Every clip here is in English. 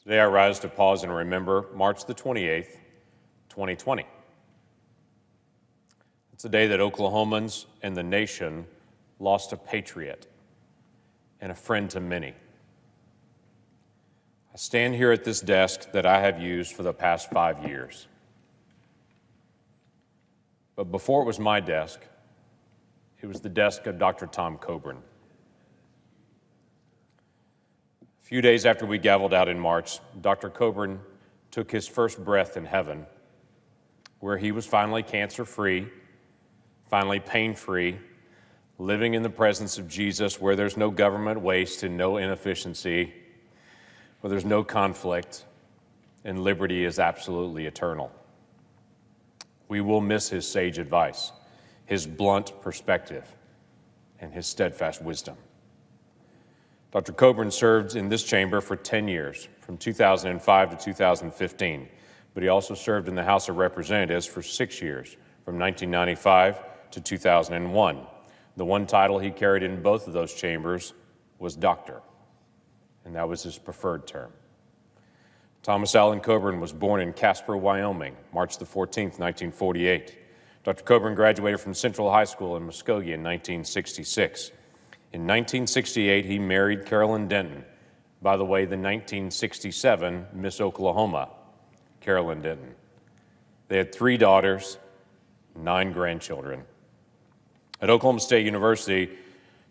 Today I rise to pause and remember March the 28th, 2020. It's a day that Oklahomans and the nation lost a patriot and a friend to many. I stand here at this desk that I have used for the past 5 years. But before it was my desk, it was the desk of Dr. Tom Coburn. A few days after we gavelled out in March, Dr. Coburn took his first breath in heaven, where he was finally cancer-free, finally pain-free, living in the presence of Jesus, where there's no government waste and no inefficiency, where there's no conflict, and liberty is absolutely eternal. We will miss his sage advice, his blunt perspective, and his steadfast wisdom. Dr. Coburn served in this chamber for 10 years, from 2005 to 2015, but he also served in the House of Representatives for 6 years, from 1995 to 2001. The one title he carried in both of those chambers was doctor, and that was his preferred term. Thomas Allen Coburn was born in Casper, Wyoming, March the 14th, 1948. Dr. Coburn graduated from Central High School in Muskogee in 1966. In 1968, he married Carolyn Denton, by the way, the 1967 Miss Oklahoma, Carolyn Denton. They had 3 daughters, 9 grandchildren. At Oklahoma State University,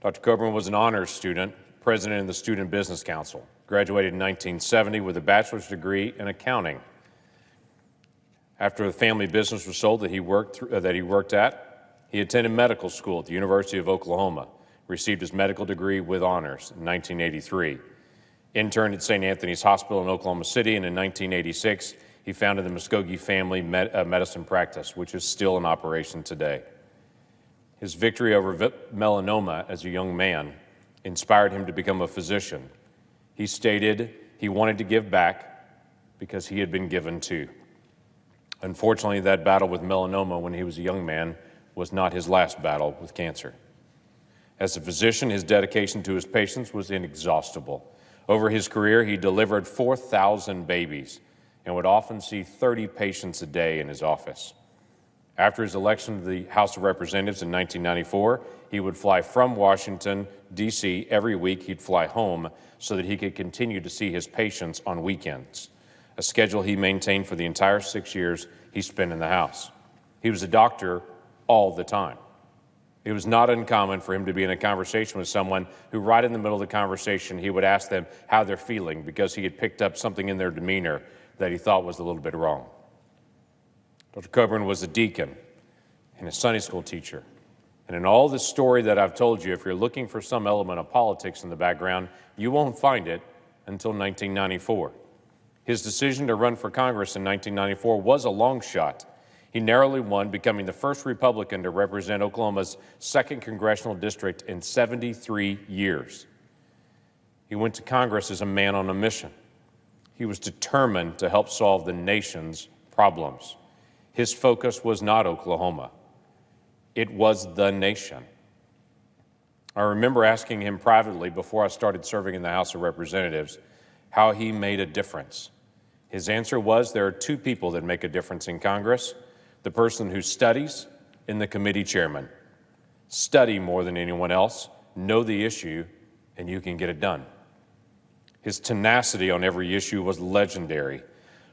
Dr. Coburn was an honors student, president of the Student Business Council, graduated in 1970 with a bachelor's degree in accounting. After the family business was sold that he worked at, he attended medical school at the University of Oklahoma, received his medical degree with honors in 1983, interned at St. Anthony's Hospital in Oklahoma City, and in 1986, he founded the Muskogee Family Medicine Practice, which is still in operation today. His victory over melanoma as a young man inspired him to become a physician. He stated he wanted to give back because he had been given too. Unfortunately, that battle with melanoma when he was a young man was not his last battle with cancer. As a physician, his dedication to his patients was inexhaustible. Over his career, he delivered 4,000 babies and would often see 30 patients a day in his office. After his election to the House of Representatives in 1994, he would fly from Washington, D.C. every week. He'd fly home so that he could continue to see his patients on weekends, a schedule he maintained for the entire 6 years he spent in the House. He was a doctor all the time. It was not uncommon for him to be in a conversation with someone who right in the middle of the conversation, he would ask them how they're feeling because he had picked up something in their demeanor that he thought was a little bit wrong. Dr. Coburn was a deacon and a Sunday school teacher. And in all this story that I've told you, if you're looking for some element of politics in the background, you won't find it until 1994. His decision to run for Congress in 1994 was a long shot. He narrowly won, becoming the first Republican to represent Oklahoma's 2nd congressional district in 73 years. He went to Congress as a man on a mission. He was determined to help solve the nation's problems. His focus was not Oklahoma. It was the nation. I remember asking him privately before I started serving in the House of Representatives how he made a difference. His answer was, there are 2 people that make a difference in Congress: the person who studies and the committee chairman. Study more than anyone else, know the issue, and you can get it done. His tenacity on every issue was legendary.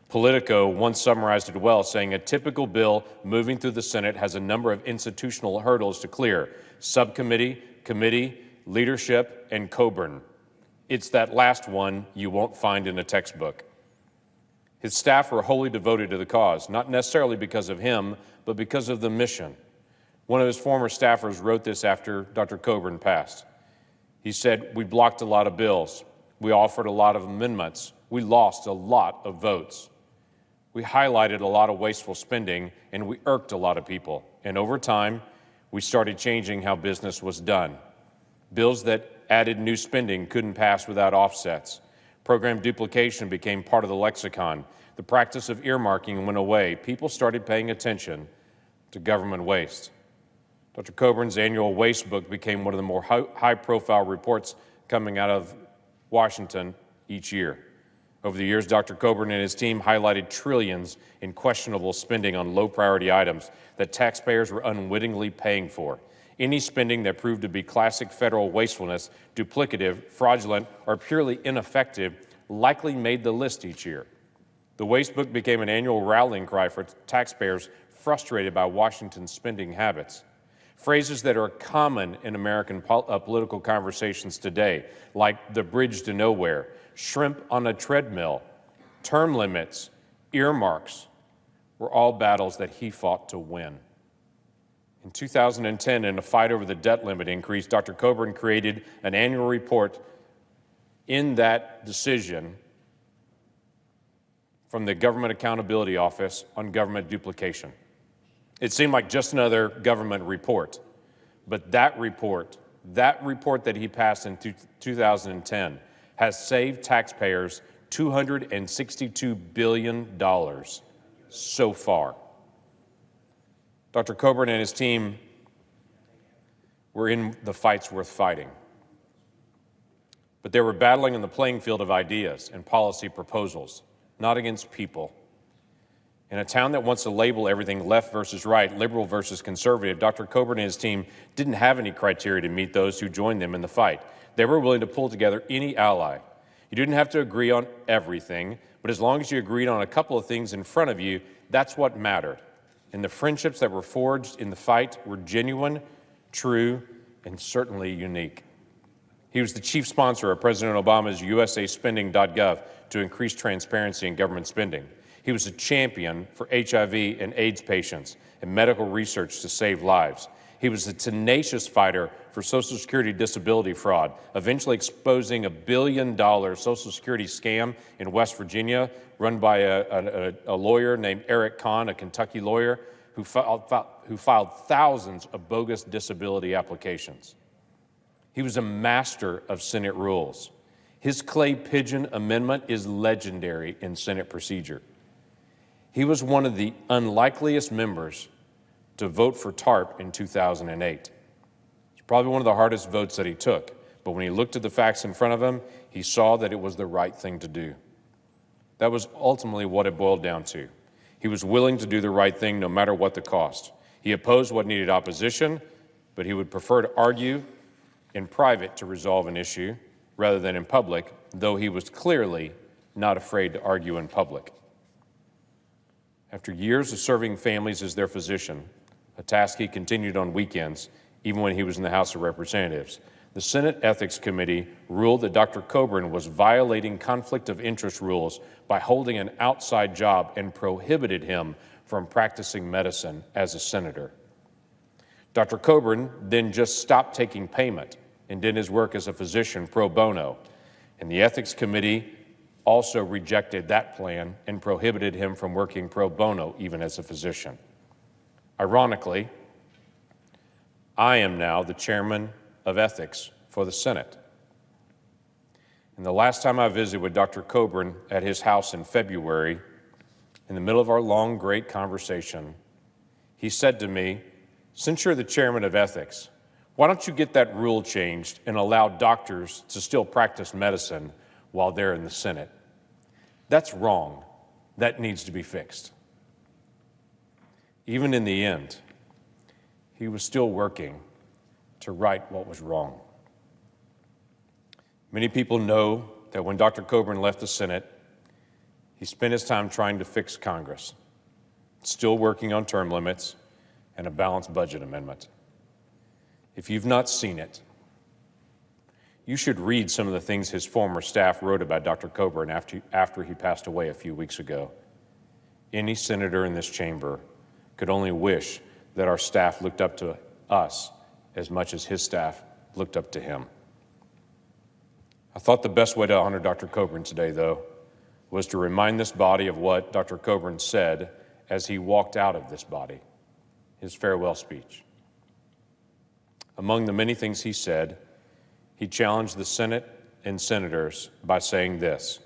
Politico once summarized it well, saying a typical bill moving through the Senate has a number of institutional hurdles to clear: subcommittee, committee, leadership, and Coburn. It's that last one you won't find in a textbook. His staff were wholly devoted to the cause, not necessarily because of him, but because of the mission. One of his former staffers wrote this after Dr. Coburn passed. He said, "We blocked a lot of bills. We offered a lot of amendments. We lost a lot of votes. We highlighted a lot of wasteful spending, and we irked a lot of people. And over time, we started changing how business was done. Bills that added new spending couldn't pass without offsets. Program duplication became part of the lexicon. The practice of earmarking went away. People started paying attention to government waste." Dr. Coburn's annual waste book became one of the more high-profile reports coming out of Washington each year. Over the years, Dr. Coburn and his team highlighted trillions in questionable spending on low-priority items that taxpayers were unwittingly paying for. Any spending that proved to be classic federal wastefulness, duplicative, fraudulent, or purely ineffective likely made the list each year. The Waste Book became an annual rallying cry for taxpayers frustrated by Washington's spending habits. Phrases that are common in American political conversations today, like the bridge to nowhere, shrimp on a treadmill, term limits, earmarks, were all battles that he fought to win. In 2010, in a fight over the debt limit increase, Dr. Coburn created an annual report in that decision from the Government Accountability Office on government duplication. It seemed like just another government report, but that report that he passed in 2010 has saved taxpayers $262 billion so far. Dr. Coburn and his team were in the fights worth fighting, but they were battling on the playing field of ideas and policy proposals, not against people. In a town that wants to label everything left versus right, liberal versus conservative, Dr. Coburn and his team didn't have any criteria to meet those who joined them in the fight. They were willing to pull together any ally. You didn't have to agree on everything, but as long as you agreed on a couple of things in front of you, that's what mattered. And the friendships that were forged in the fight were genuine, true, and certainly unique. He was the chief sponsor of President Obama's USAspending.gov to increase transparency in government spending. He was a champion for HIV and AIDS patients and medical research to save lives. He was a tenacious fighter for Social Security disability fraud, eventually exposing $1 billion Social Security scam in West Virginia run by a lawyer named Eric Kahn, a Kentucky lawyer, who filed thousands of bogus disability applications. He was a master of Senate rules. His clay pigeon amendment is legendary in Senate procedure. He was one of the unlikeliest members to vote for TARP in 2008. It's probably one of the hardest votes that he took, but when he looked at the facts in front of him, he saw that it was the right thing to do. That was ultimately what it boiled down to. He was willing to do the right thing no matter what the cost. He opposed what needed opposition, but he would prefer to argue in private to resolve an issue rather than in public, though he was clearly not afraid to argue in public. After years of serving families as their physician, a task he continued on weekends, even when he was in the House of Representatives, the Senate Ethics Committee ruled that Dr. Coburn was violating conflict of interest rules by holding an outside job and prohibited him from practicing medicine as a senator. Dr. Coburn then just stopped taking payment and did his work as a physician pro bono, and the Ethics Committee also rejected that plan and prohibited him from working pro bono even as a physician. Ironically, I am now the chairman of ethics for the Senate. And the last time I visited with Dr. Coburn at his house in February, in the middle of our long, great conversation, he said to me, "Since you're the chairman of ethics, why don't you get that rule changed and allow doctors to still practice medicine while they're in the Senate? That's wrong. That needs to be fixed." Even in the end, he was still working to right what was wrong. Many people know that when Dr. Coburn left the Senate, he spent his time trying to fix Congress, still working on term limits and a balanced budget amendment. If you've not seen it, you should read some of the things his former staff wrote about Dr. Coburn after he passed away a few weeks ago. Any senator in this chamber could only wish that our staff looked up to us as much as his staff looked up to him. I thought the best way to honor Dr. Coburn today, though, was to remind this body of what Dr. Coburn said as he walked out of this body, his farewell speech. Among the many things he said, he challenged the Senate and senators by saying this: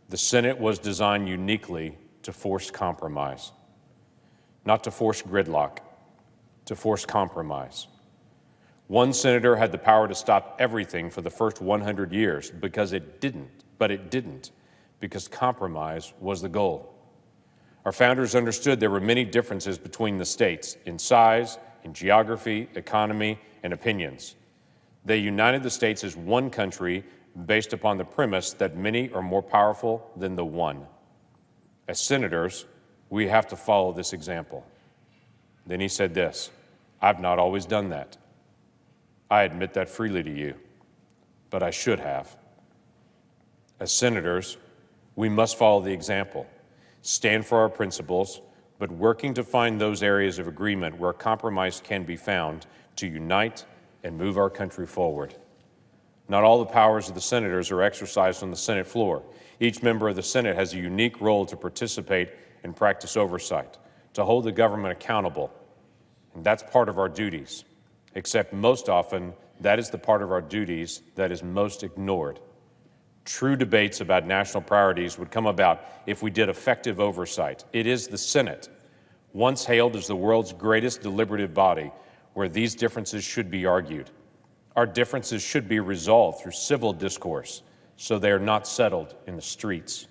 the Senate was designed uniquely to force compromise, not to force gridlock, to force compromise. One senator had the power to stop everything for the first 100 years but it didn't. because compromise was the goal. Our founders understood there were many differences between the states in size, in geography, economy, and opinions. They united the states as one country based upon the premise that many are more powerful than the one. As senators, we have to follow this example. Then he said this, "I've not always done that. I admit that freely to you, but I should have." As senators, we must follow the example, stand for our principles, but working to find those areas of agreement where compromise can be found to unite and move our country forward. Not all the powers of the senators are exercised on the Senate floor. Each member of the Senate has a unique role to participate and practice oversight, to hold the government accountable, and that's part of our duties, except most often that is the part of our duties that is most ignored. True debates about national priorities would come about if we did effective oversight. It is the Senate, once hailed as the world's greatest deliberative body, where these differences should be argued. Our differences should be resolved through civil discourse, so they are not settled in the streets.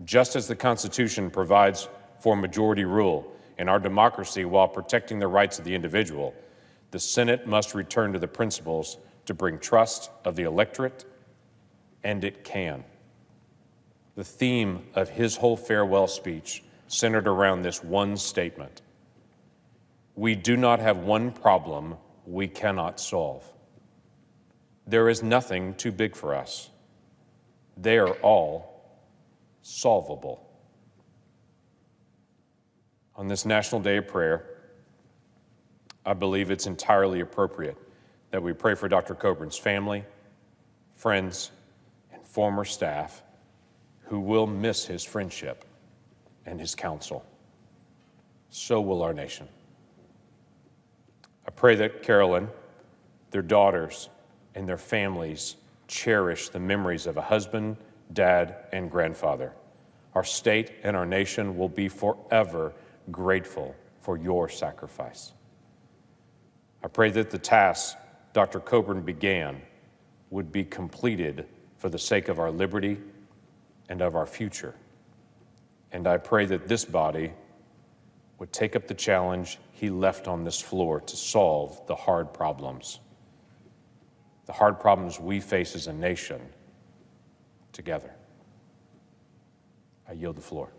Just as the Constitution provides for majority rule in our democracy while protecting the rights of the individual, the Senate must return to the principles to bring trust of the electorate, and it can. The theme of his whole farewell speech centered around this one statement: we do not have one problem we cannot solve. There is nothing too big for us. They are all solvable. On this National Day of Prayer, I believe it's entirely appropriate that we pray for Dr. Coburn's family, friends, and former staff who will miss his friendship and his counsel. So will our nation. I pray that Carolyn, their daughters, and their families cherish the memories of a husband, dad, and grandfather. Our state and our nation will be forever grateful for your sacrifice. I pray that the tasks Dr. Coburn began would be completed for the sake of our liberty and of our future. And I pray that this body would take up the challenge he left on this floor to solve the hard problems we face as a nation together. I yield the floor.